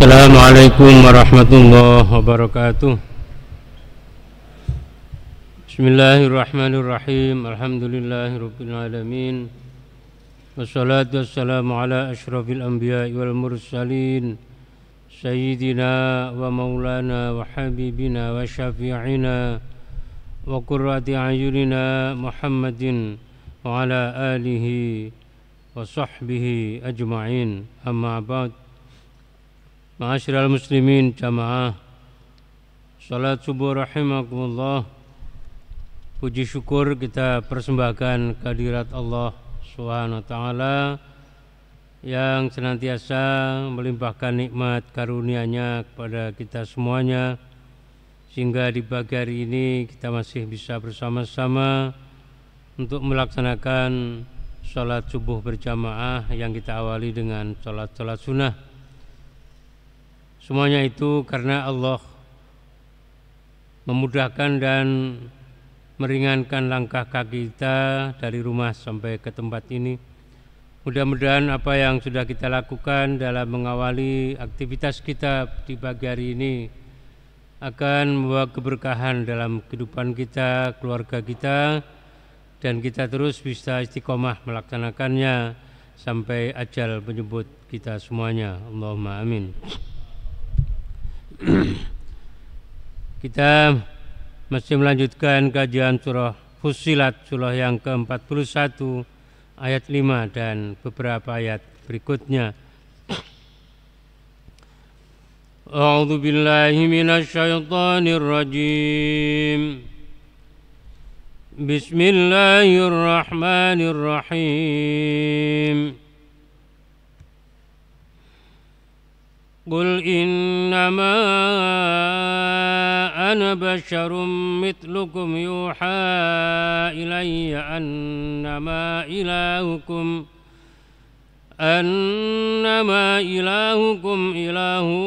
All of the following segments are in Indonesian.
Assalamualaikum warahmatullahi wabarakatuh. Bismillahirrahmanirrahim. Alhamdulillahirabbil alamin. Wassalatu wassalamu ala asyrafil anbiya'i wal mursalin sayyidina wa maulana wa habibina wa syafi'ina wa qurrati a'yunina Muhammadin wa ala alihi wa sahbihi ajma'in. Amma ba'd. Ma'asyiral muslimin jamaah salat subuh rahimakumullah. Puji syukur kita persembahkan kehadirat Allah Subhanahu wa taala yang senantiasa melimpahkan nikmat karunia-Nya kepada kita semuanya, sehingga di pagi hari ini kita masih bisa bersama-sama untuk melaksanakan salat subuh berjamaah yang kita awali dengan salat sunnah. Semuanya itu karena Allah memudahkan dan meringankan langkah kaki kita dari rumah sampai ke tempat ini. Mudah-mudahan apa yang sudah kita lakukan dalam mengawali aktivitas kita di pagi hari ini akan membawa keberkahan dalam kehidupan kita, keluarga kita, dan kita terus bisa istiqomah melaksanakannya sampai ajal menyebut kita semuanya. Allahumma amin. Kita masih melanjutkan kajian surah Fussilat, surah yang ke-41 ayat 5 dan beberapa ayat berikutnya. A'udzu billahi minasy syaithanir rajim. Bismillahirrahmanirrahim. Qul innama ana basyarum mithlukum yuha ilayya annama ilahukum ilahu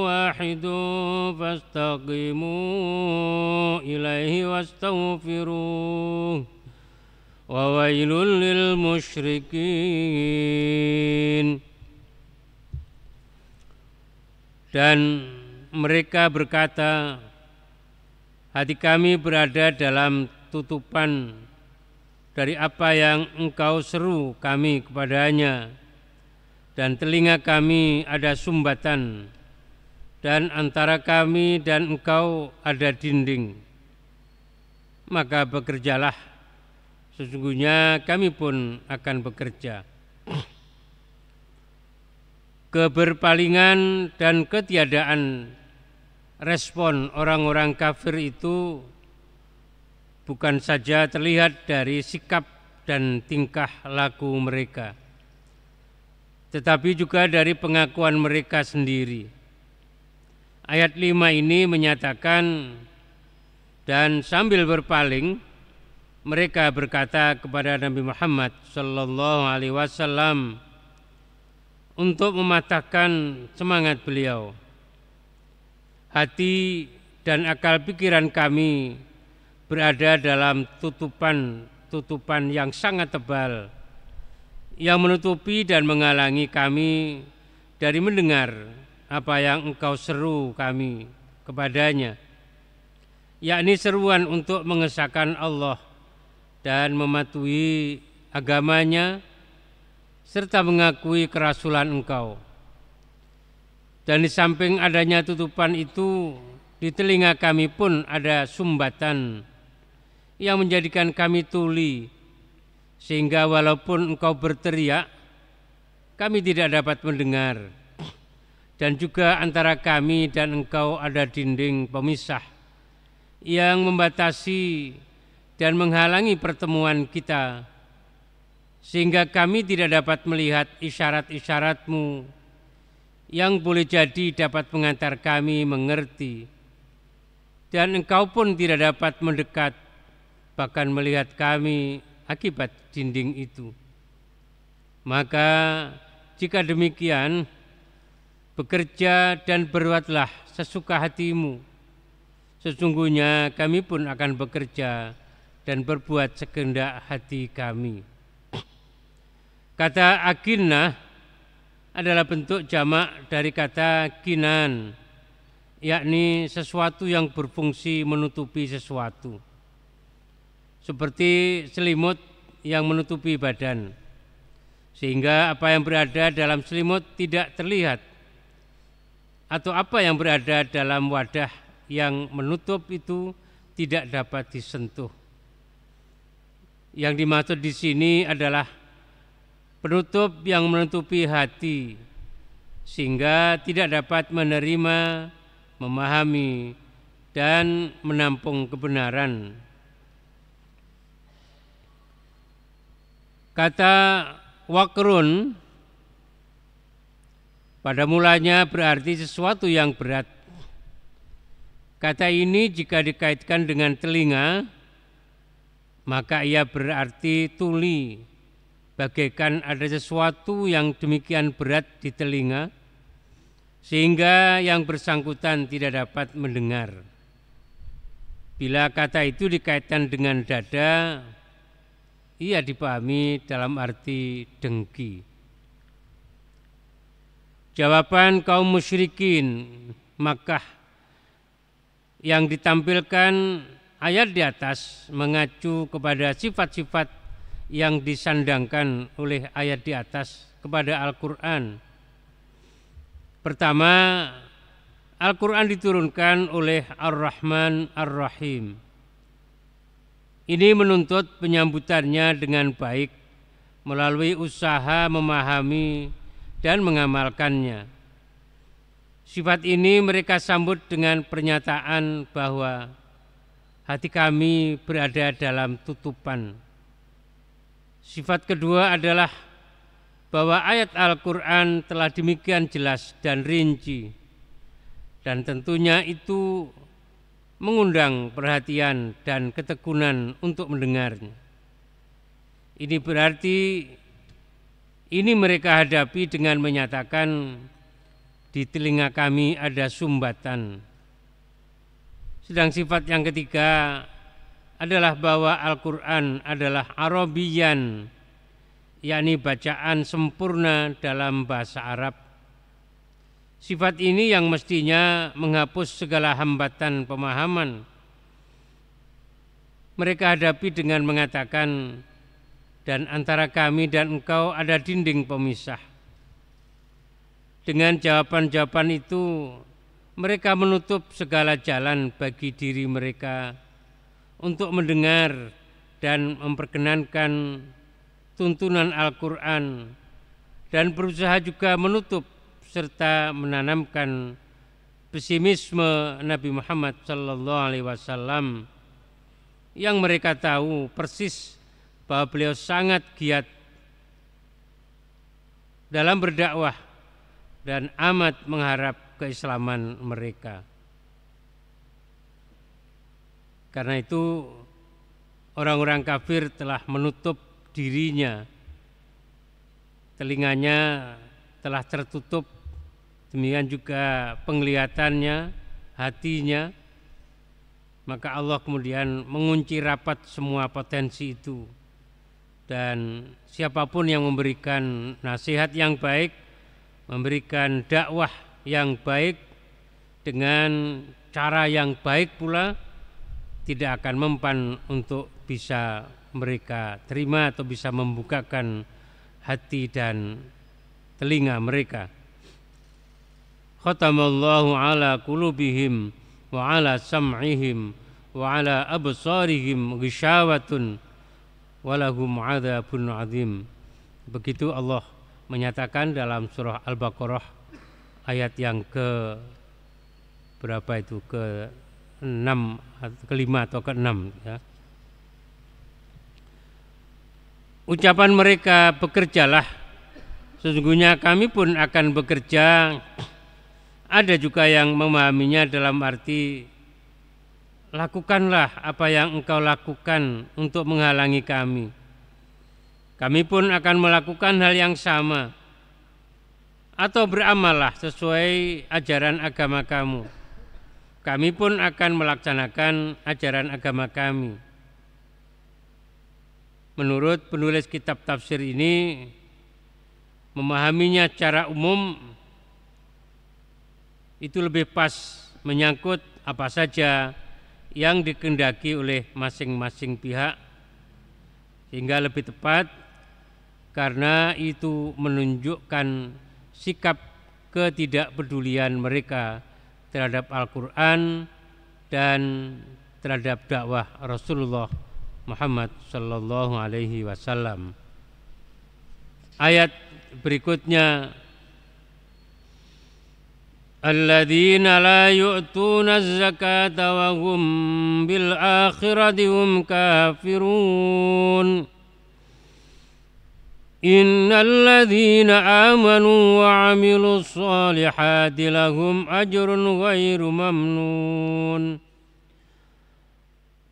wahidu fastaqimu ilaihi wastaghfiruh wa wailul lil musyrikin. Dan mereka berkata, hati kami berada dalam tutupan dari apa yang engkau seru kami kepadanya, dan telinga kami ada sumbatan, dan antara kami dan engkau ada dinding. Maka bekerjalah, sesungguhnya kami pun akan bekerja. Keberpalingan dan ketiadaan respon orang-orang kafir itu bukan saja terlihat dari sikap dan tingkah laku mereka, tetapi juga dari pengakuan mereka sendiri. Ayat 5 ini menyatakan, dan sambil berpaling mereka berkata kepada Nabi Muhammad sallallahu alaihi wasallam untuk mematahkan semangat beliau. Hati dan akal pikiran kami berada dalam tutupan yang sangat tebal yang menutupi dan menghalangi kami dari mendengar apa yang engkau seru kami kepadanya, yakni seruan untuk mengesahkan Allah dan mematuhi agamanya serta mengakui kerasulan engkau. Dan di samping adanya tutupan itu, di telinga kami pun ada sumbatan yang menjadikan kami tuli, sehingga walaupun engkau berteriak, kami tidak dapat mendengar. Dan juga antara kami dan engkau ada dinding pemisah yang membatasi dan menghalangi pertemuan kita, sehingga kami tidak dapat melihat isyarat-isyaratmu yang boleh jadi dapat mengantar kami mengerti, dan engkau pun tidak dapat mendekat bahkan melihat kami akibat dinding itu. Maka jika demikian, bekerja dan berbuatlah sesuka hatimu, sesungguhnya kami pun akan bekerja dan berbuat sekehendak hati kami. Kata akinah adalah bentuk jamak dari kata kinan, yakni sesuatu yang berfungsi menutupi sesuatu. Seperti selimut yang menutupi badan, sehingga apa yang berada dalam selimut tidak terlihat, atau apa yang berada dalam wadah yang menutup itu tidak dapat disentuh. Yang dimaksud di sini adalah penutup yang menutupi hati, sehingga tidak dapat menerima, memahami, dan menampung kebenaran. Kata wakrun pada mulanya berarti sesuatu yang berat. Kata ini jika dikaitkan dengan telinga, maka ia berarti tuli, bagaikan ada sesuatu yang demikian berat di telinga, sehingga yang bersangkutan tidak dapat mendengar. Bila kata itu dikaitkan dengan dada, ia dipahami dalam arti dengki. Jawaban kaum musyrikin Makkah yang ditampilkan ayat di atas mengacu kepada sifat-sifat yang disandangkan oleh ayat di atas kepada Al-Quran. Pertama, Al-Quran diturunkan oleh Ar-Rahman Ar-Rahim. Ini menuntut penyambutannya dengan baik melalui usaha memahami dan mengamalkannya. Sifat ini mereka sambut dengan pernyataan bahwa hati kami berada dalam tutupan. Sifat kedua adalah bahwa ayat Al-Quran telah demikian jelas dan rinci, dan tentunya itu mengundang perhatian dan ketekunan untuk mendengarnya. Ini berarti ini mereka hadapi dengan menyatakan di telinga kami ada sumbatan. Sedang sifat yang ketiga adalah bahwa Al-Quran adalah Arabiyan, yakni bacaan sempurna dalam bahasa Arab. Sifat ini yang mestinya menghapus segala hambatan pemahaman. Mereka hadapi dengan mengatakan, dan antara kami dan engkau ada dinding pemisah. Dengan jawaban-jawaban itu, mereka menutup segala jalan bagi diri mereka untuk mendengar dan memperkenankan tuntunan Al-Quran, dan berusaha juga menutup serta menanamkan pesimisme Nabi Muhammad SAW yang mereka tahu persis bahwa beliau sangat giat dalam berdakwah dan amat mengharap keislaman mereka. Karena itu orang-orang kafir telah menutup dirinya, telinganya telah tertutup, demikian juga penglihatannya, hatinya. Maka Allah kemudian mengunci rapat semua potensi itu. Dan siapapun yang memberikan nasihat yang baik, memberikan dakwah yang baik dengan cara yang baik pula, tidak akan mempan untuk bisa mereka terima atau bisa membukakan hati dan telinga mereka. Khatamallahu ala qulubihim wa ala sam'ihim wa ala absarihim ghishawatun walahum adzabun adzim. Begitu Allah menyatakan dalam surah Al-Baqarah ayat yang ke berapa itu, ke-6, ke-5 atau ke-6 ya. Ucapan mereka, bekerjalah, sesungguhnya kami pun akan bekerja. Ada juga yang memahaminya dalam arti lakukanlah apa yang engkau lakukan untuk menghalangi kami. Kami pun akan melakukan hal yang sama. Atau beramallah sesuai ajaran agama kamu. Kami pun akan melaksanakan ajaran agama kami. Menurut penulis kitab tafsir ini, memahaminya secara umum itu lebih pas menyangkut apa saja yang dikehendaki oleh masing-masing pihak, sehingga lebih tepat karena itu menunjukkan sikap ketidakpedulian mereka terhadap Al-Quran dan terhadap dakwah Rasulullah Muhammad sallallahu alaihi wasallam. Ayat berikutnya, alladzina la yu'tuna az-zakata wa hum bil akhirati hum kafirun. Innal ladzina amanu wa 'amilus solihati lahum ajrun ghairu mamnun.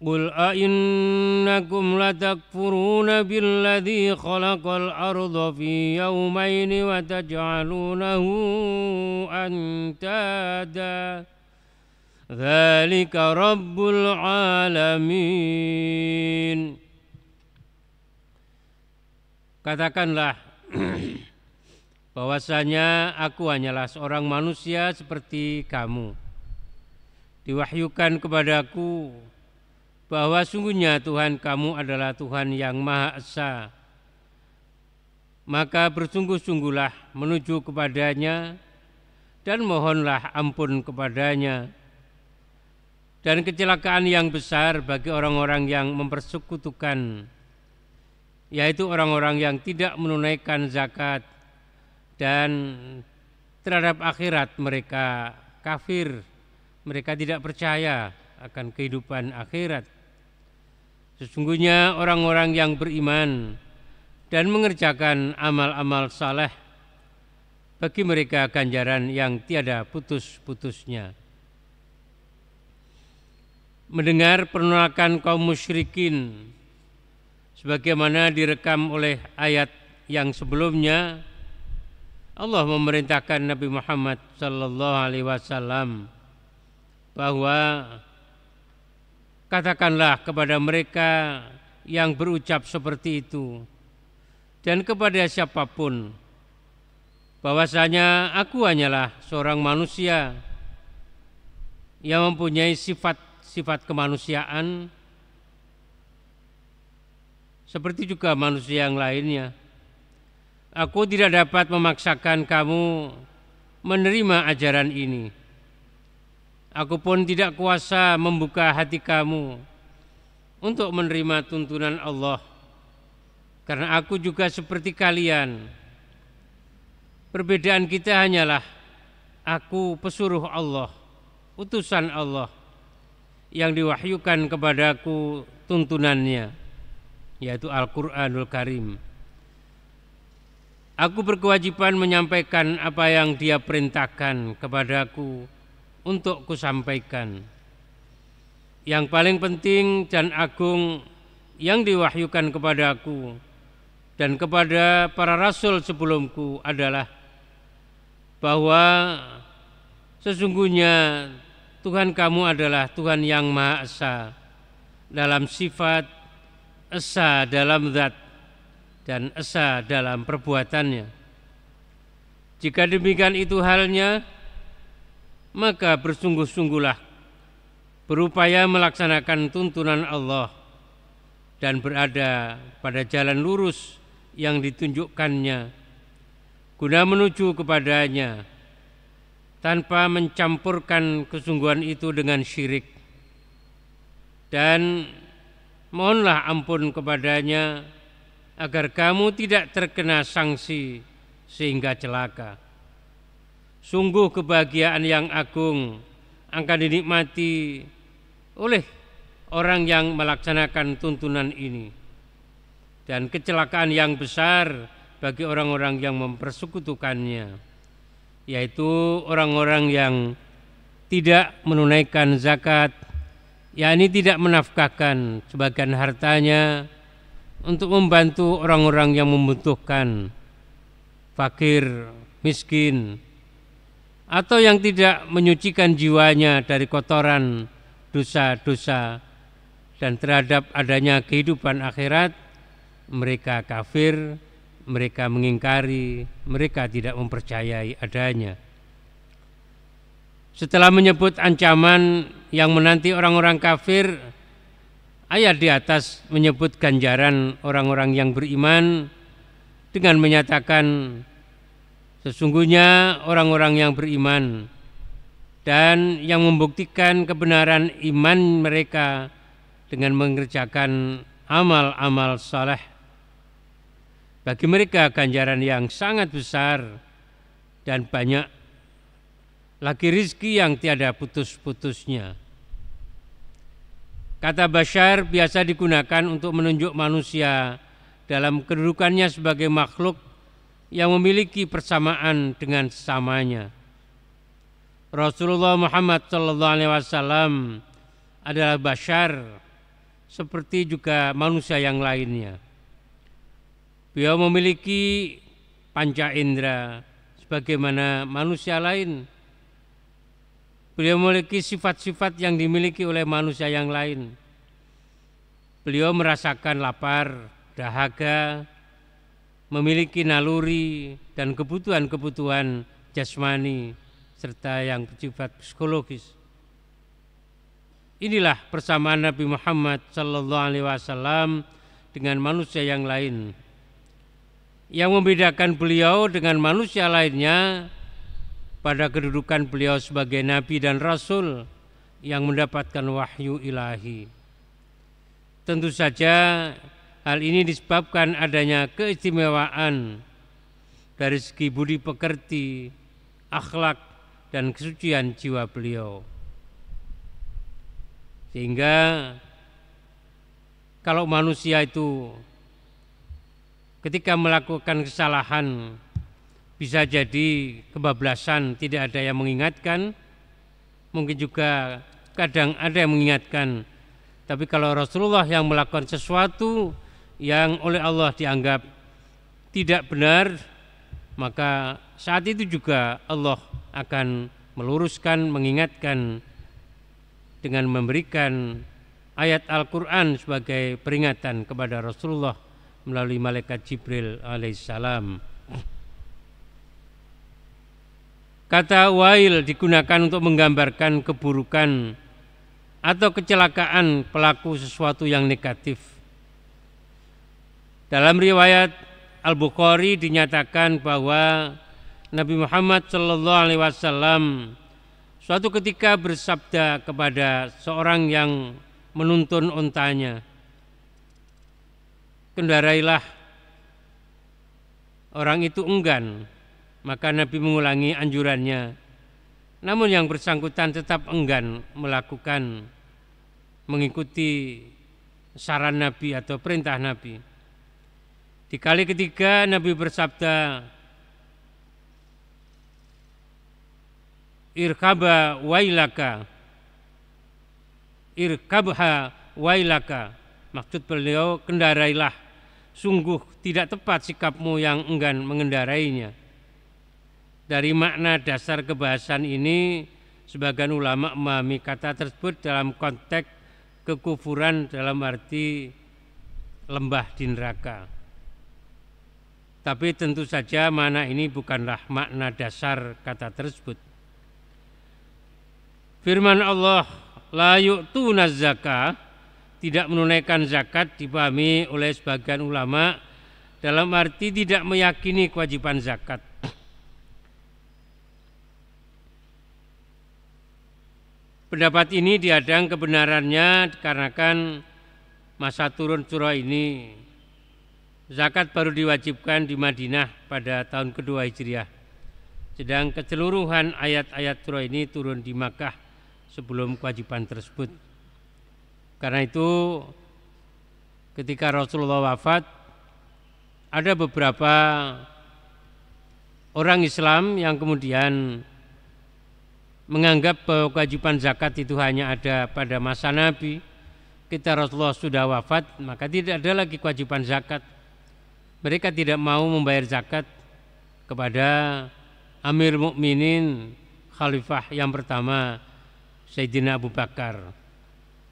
Qul a'innakum latakfuruna billadzi khalaqal arda fi yawmaini wa taj'alunahu antada dzalika rabbul alamin. Katakanlah bahwasanya aku hanyalah seorang manusia seperti kamu. Diwahyukan kepadaku bahwa sungguhnya Tuhan kamu adalah Tuhan yang Maha Esa. Maka bersungguh-sungguhlah menuju kepadanya dan mohonlah ampun kepadanya. Dan kecelakaan yang besar bagi orang-orang yang mempersekutukan, yaitu orang-orang yang tidak menunaikan zakat dan terhadap akhirat mereka kafir, mereka tidak percaya akan kehidupan akhirat. Sesungguhnya orang-orang yang beriman dan mengerjakan amal-amal saleh, bagi mereka ganjaran yang tiada putus-putusnya. Mendengar penolakan kaum musyrikin sebagaimana direkam oleh ayat yang sebelumnya, Allah memerintahkan Nabi Muhammad sallallahu alaihi wasallam bahwa katakanlah kepada mereka yang berucap seperti itu dan kepada siapapun bahwasanya aku hanyalah seorang manusia yang mempunyai sifat kemanusiaan seperti juga manusia yang lainnya. Aku tidak dapat memaksakan kamu menerima ajaran ini. Aku pun tidak kuasa membuka hati kamu untuk menerima tuntunan Allah, karena aku juga seperti kalian. Perbedaan kita hanyalah aku pesuruh Allah, utusan Allah yang diwahyukan kepadaku tuntunannya, yaitu Al-Quranul Karim. Aku berkewajiban menyampaikan apa yang Dia perintahkan kepadaku untuk kusampaikan. Yang paling penting dan agung yang diwahyukan kepadaku dan kepada para rasul sebelumku adalah bahwa sesungguhnya Tuhan kamu adalah Tuhan yang Maha Esa dalam sifat, esa dalam zat, dan esa dalam perbuatannya. Jika demikian itu halnya, maka bersungguh-sungguhlah berupaya melaksanakan tuntunan Allah dan berada pada jalan lurus yang ditunjukkannya guna menuju kepadanya tanpa mencampurkan kesungguhan itu dengan syirik, dan mohonlah ampun kepadanya agar kamu tidak terkena sanksi sehingga celaka. Sungguh kebahagiaan yang agung akan dinikmati oleh orang yang melaksanakan tuntunan ini, dan kecelakaan yang besar bagi orang-orang yang mempersekutukannya, yaitu orang-orang yang tidak menunaikan zakat, yakni tidak menafkahkan sebagian hartanya untuk membantu orang-orang yang membutuhkan, fakir, miskin, atau yang tidak menyucikan jiwanya dari kotoran dosa-dosa, dan terhadap adanya kehidupan akhirat mereka kafir, mereka mengingkari, mereka tidak mempercayai adanya. Setelah menyebut ancaman yang menanti orang-orang kafir, ayat di atas menyebut ganjaran orang-orang yang beriman dengan menyatakan sesungguhnya orang-orang yang beriman dan yang membuktikan kebenaran iman mereka dengan mengerjakan amal-amal saleh. Bagi mereka ganjaran yang sangat besar dan banyak lagi rizki yang tiada putus-putusnya. Kata basyar biasa digunakan untuk menunjuk manusia dalam kedudukannya sebagai makhluk yang memiliki persamaan dengan sesamanya. Rasulullah Muhammad SAW adalah basyar seperti juga manusia yang lainnya. Beliau memiliki panca indera sebagaimana manusia lain. Beliau memiliki sifat-sifat yang dimiliki oleh manusia yang lain. Beliau merasakan lapar, dahaga, memiliki naluri dan kebutuhan-kebutuhan jasmani serta yang bersifat psikologis. Inilah persamaan Nabi Muhammad SAW dengan manusia yang lain. Yang membedakan beliau dengan manusia lainnya pada kedudukan beliau sebagai Nabi dan Rasul yang mendapatkan wahyu ilahi. Tentu saja hal ini disebabkan adanya keistimewaan dari segi budi pekerti, akhlak, dan kesucian jiwa beliau. Sehingga kalau manusia itu ketika melakukan kesalahan bisa jadi kebablasan, tidak ada yang mengingatkan, mungkin juga kadang ada yang mengingatkan. Tapi kalau Rasulullah yang melakukan sesuatu yang oleh Allah dianggap tidak benar, maka saat itu juga Allah akan meluruskan, mengingatkan dengan memberikan ayat Al-Quran sebagai peringatan kepada Rasulullah melalui malaikat Jibril alaihissalam. Kata wail digunakan untuk menggambarkan keburukan atau kecelakaan pelaku sesuatu yang negatif. Dalam riwayat Al-Bukhari dinyatakan bahwa Nabi Muhammad SAW suatu ketika bersabda kepada seorang yang menuntun untanya, "Kendarailah." Orang itu enggan. Maka Nabi mengulangi anjurannya. Namun yang bersangkutan tetap enggan mengikuti saran Nabi atau perintah Nabi. Di kali ketiga Nabi bersabda, "Irkabha wailaka." Maksud beliau, kendarailah. Sungguh tidak tepat sikapmu yang enggan mengendarainya. Dari makna dasar kebahasan ini, sebagian ulama memahami kata tersebut dalam konteks kekufuran dalam arti lembah di neraka. Tapi tentu saja makna ini bukanlah makna dasar kata tersebut. Firman Allah, "La yu'tuna zakah," tidak menunaikan zakat dipahami oleh sebagian ulama dalam arti tidak meyakini kewajiban zakat. Pendapat ini diadang kebenarannya dikarenakan masa turun surah ini. Zakat baru diwajibkan di Madinah pada tahun kedua Hijriah. Sedang keseluruhan ayat-ayat surah ini turun di Makkah sebelum kewajiban tersebut. Karena itu ketika Rasulullah wafat, ada beberapa orang Islam yang kemudian menganggap bahwa kewajiban zakat itu hanya ada pada masa Nabi. Ketika Rasulullah sudah wafat, maka tidak ada lagi kewajiban zakat. Mereka tidak mau membayar zakat kepada Amir Mukminin, Khalifah yang pertama, Sayyidina Abu Bakar.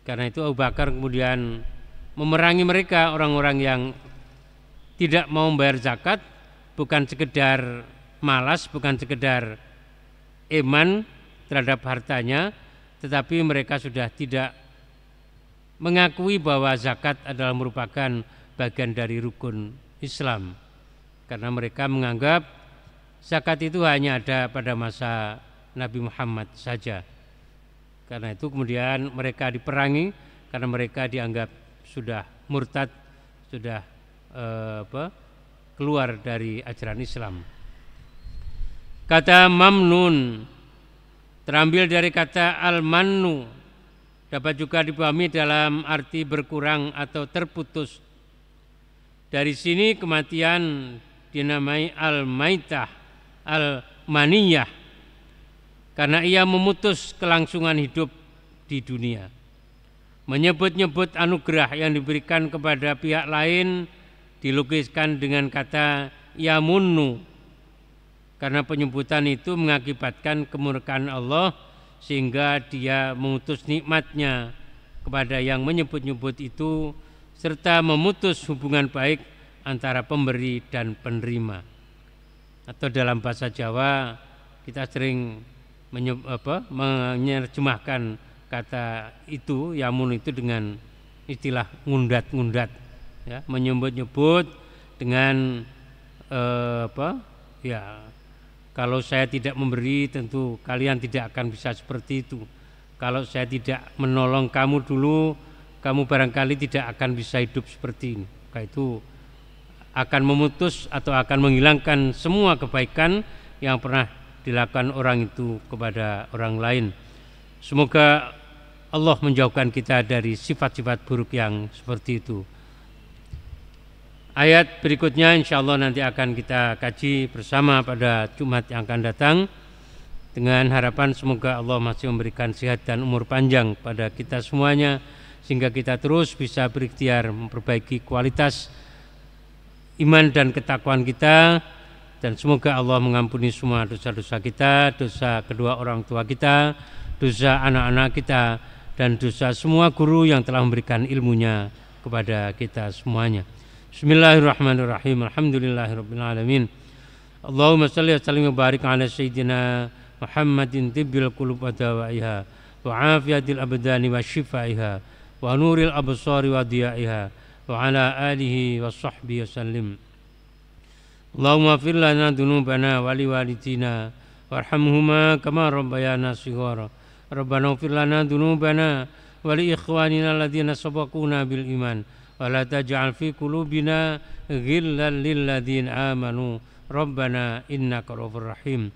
Karena itu Abu Bakar kemudian memerangi mereka, orang-orang yang tidak mau membayar zakat bukan sekedar malas, bukan sekedar iman terhadap hartanya, tetapi mereka sudah tidak mengakui bahwa zakat adalah merupakan bagian dari rukun Islam, karena mereka menganggap zakat itu hanya ada pada masa Nabi Muhammad saja. Karena itu kemudian mereka diperangi, karena mereka dianggap sudah murtad, sudah keluar dari ajaran Islam. Kata mamnun terambil dari kata al-mannu, dapat juga dipahami dalam arti berkurang atau terputus. Dari sini kematian dinamai al-maitah, al-maniyah, karena ia memutus kelangsungan hidup di dunia. Menyebut-nyebut anugerah yang diberikan kepada pihak lain dilukiskan dengan kata yamunnu, karena penyebutan itu mengakibatkan kemurkaan Allah sehingga dia memutus nikmatnya kepada yang menyebut-nyebut itu, serta memutus hubungan baik antara pemberi dan penerima. Atau dalam bahasa Jawa kita sering menerjemahkan kata itu yamun itu dengan istilah ngundat-ngundat, ya, menyebut-nyebut dengan kalau saya tidak memberi tentu kalian tidak akan bisa seperti itu. Kalau saya tidak menolong kamu dulu, kamu barangkali tidak akan bisa hidup seperti ini. Maka itu akan memutus atau akan menghilangkan semua kebaikan yang pernah dilakukan orang itu kepada orang lain. Semoga Allah menjauhkan kita dari sifat-sifat buruk yang seperti itu. Ayat berikutnya insya Allah nanti akan kita kaji bersama pada Jumat yang akan datang, dengan harapan semoga Allah masih memberikan sehat dan umur panjang pada kita semuanya, sehingga kita terus bisa berikhtiar memperbaiki kualitas iman dan ketakwaan kita. Dan semoga Allah mengampuni semua dosa-dosa kita, dosa kedua orang tua kita, dosa anak-anak kita, dan dosa semua guru yang telah memberikan ilmunya kepada kita semuanya. Bismillahirrahmanirrahim. Alhamdulillahirabbil alamin. Allahumma shalli wa sallim wa barik ala sayyidina Muhammadin tibbil qulub wa dawaiha wa afiyatil abdani wa shifaiha wa nuril absari wa diyaiha wa ala alihi wa sahbihi wasallim. Allahumma fir lana dzunubana wa liwalidina warhamhuma kama rabbayana shighara. Rabbana fir lana dzunubana wa li ikhwanina alladziina sabaquna bil iman wa la taj'al fi qulubina ghillan lil ladziina amanu rabbana innaka ra'ufur rahim.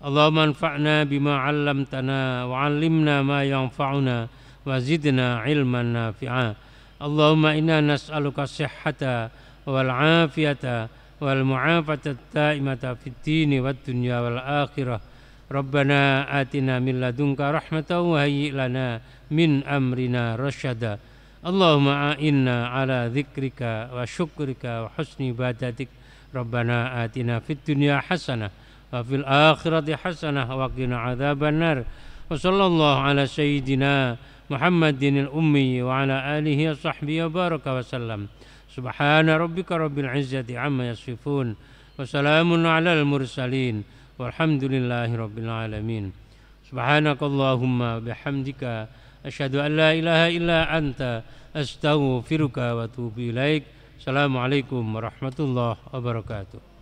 Allahumma anfa'na bima 'allamtana wa 'allimna ma yanfa'una wa zidna 'ilman nafi'a. Allahumma inna nas'aluka as-sihhata wal 'afiyata wal mu'afata at-ta'imata fid dini wad dunya wal akhirah. Rabbana atina min ladunka rahmatan wa hayyi' lana min amrina rasyada. Allahumma a'inna ala dzikrika wa syukrika wa husni ibadatik. Rabbana atina fid dunya hasanah wa fil akhirati hasanah wa qina adzabannar. Wa sallallahu ala sayyidina Muhammadin al-ummi wa ala alihi wa sahbihi wa baraka wa sallam. Subhana rabbika rabbil izzati amma yasifun wa salamun alal mursalin walhamdulillahi rabbil alamin. Subhanakallahumma bihamdika asyhadu an la ilaha illa anta astaghfiruka wa atubu ilaik. Assalamualaikum warahmatullahi wabarakatuh.